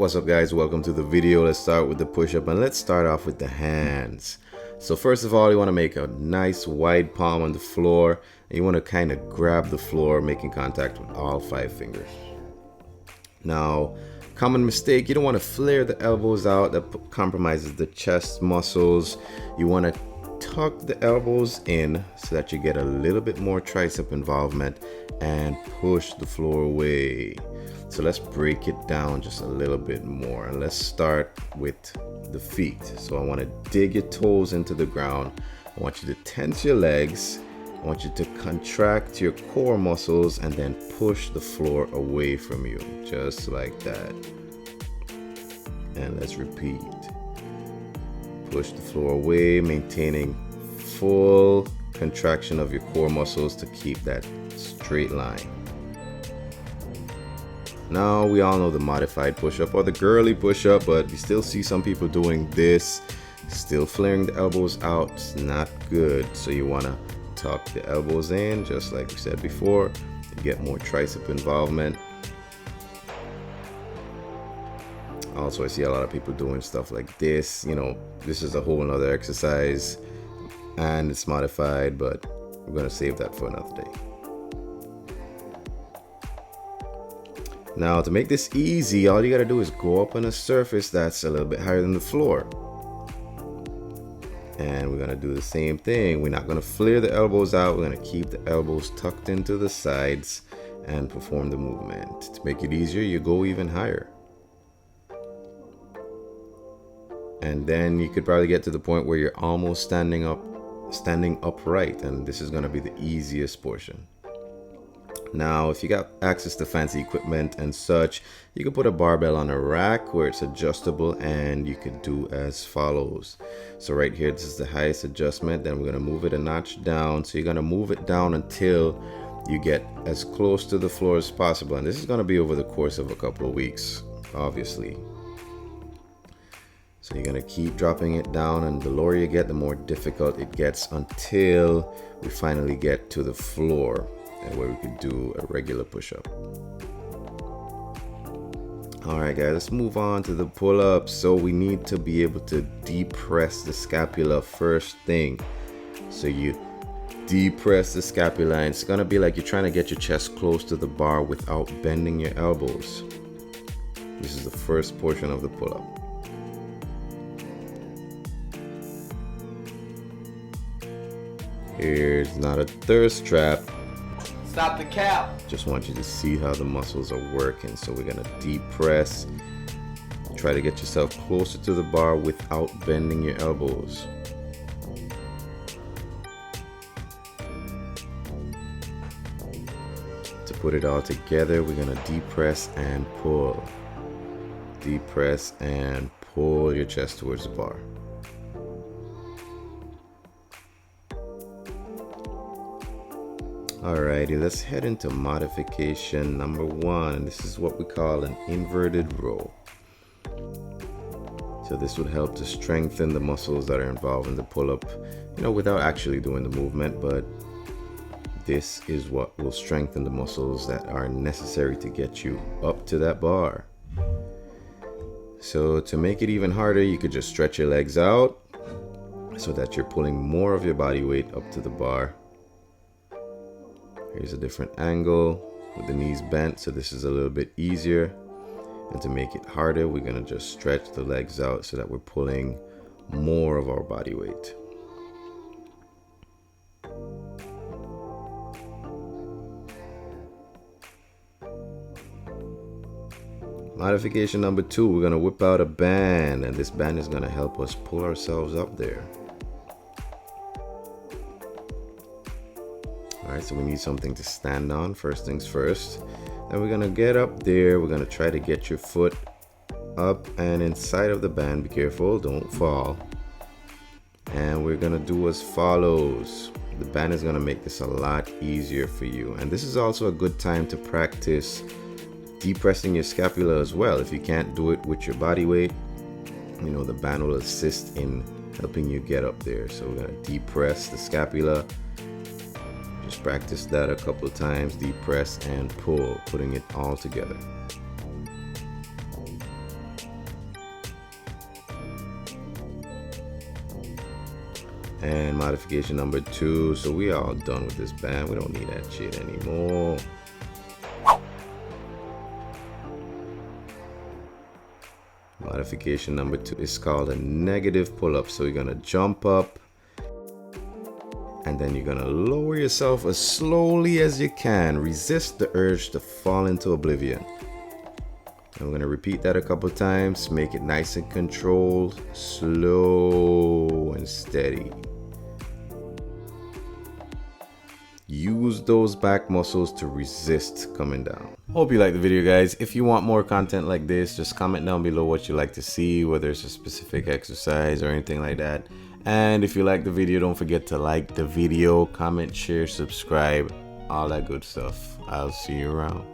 What's up guys, welcome to the video. Let's start with the push-up and let's start off with the hands. So first of all, you want to make a nice wide palm on the floor and you want to kind of grab the floor, making contact with all 5 fingers. Now, common mistake, you don't want to flare the elbows out. That compromises the chest muscles. You want to tuck the elbows in so that you get a little bit more tricep involvement and push the floor away. So let's break it down just a little bit more, and let's start with the feet. So I want to dig your toes into the ground. I want you to tense your legs. I want you to contract your core muscles and then push the floor away from you, just like that. And let's repeat. Push the floor away, maintaining full contraction of your core muscles to keep that straight line. Now we all know the modified push-up or the girly push-up, but you still see some people doing this, still flaring the elbows out. It's not good. So you want to tuck the elbows in, just like we said before, to get more tricep involvement. Also, I see a lot of people doing stuff like this. You know, this is a whole nother exercise and it's modified, but we're going to save that for another day. Now, to make this easy, all you got to do is go up on a surface that's a little bit higher than the floor. And we're going to do the same thing. We're not going to flare the elbows out. We're going to keep the elbows tucked into the sides and perform the movement. To make it easier, you go even higher. And then you could probably get to the point where you're almost standing upright. And this is going to be the easiest portion. Now, if you got access to fancy equipment and such, you can put a barbell on a rack where it's adjustable, and you could do as follows. So right here, this is the highest adjustment. Then we're going to move it a notch down. So you're going to move it down until you get as close to the floor as possible. And this is going to be over the course of a couple of weeks, obviously. So you're going to keep dropping it down, and the lower you get, the more difficult it gets until we finally get to the floor, and where we could do a regular push-up. All right, guys, let's move on to the pull-up. So we need to be able to depress the scapula first thing. So you depress the scapula, and it's gonna be like you're trying to get your chest close to the bar without bending your elbows. This is the first portion of the pull-up. Here's not a thirst trap. Stop the cap. Just want you to see how the muscles are working. So we're gonna deep press. Try to get yourself closer to the bar without bending your elbows. To put it all together, we're gonna deep press and pull. Deep press and pull your chest towards the bar. Alrighty, let's head into modification number 1. This is what we call an inverted row. So this would help to strengthen the muscles that are involved in the pull-up, you know, without actually doing the movement, but this is what will strengthen the muscles that are necessary to get you up to that bar. So to make it even harder, you could just stretch your legs out so that you're pulling more of your body weight up to the bar. Here's a different angle with the knees bent, so this is a little bit easier. And to make it harder, we're gonna just stretch the legs out so that we're pulling more of our body weight. Modification number 2, we're gonna whip out a band, and this band is gonna help us pull ourselves up there. Alright, so we need something to stand on, first things first. Then we're gonna get up there, we're gonna try to get your foot up and inside of the band. Be careful, don't fall. And we're gonna do as follows. The band is gonna make this a lot easier for you. And this is also a good time to practice depressing your scapula as well. If you can't do it with your body weight, you know, the band will assist in helping you get up there. So we're gonna depress the scapula. Just practice that a couple of times, deep press and pull, putting it all together. And modification number 2. So we all done with this band. We don't need that shit anymore. Modification number 2 is called a negative pull-up. So you're gonna jump up and then you're gonna lower yourself as slowly as you can. Resist the urge to fall into oblivion. I'm gonna repeat that a couple times. Make it nice and controlled, slow and steady. Use those back muscles to resist coming down. Hope you like the video, guys. If you want more content like this, just comment down below what you like to see, whether it's a specific exercise or anything like that. And if you like the video, don't forget to like the video, comment, share, subscribe, all that good stuff. I'll see you around.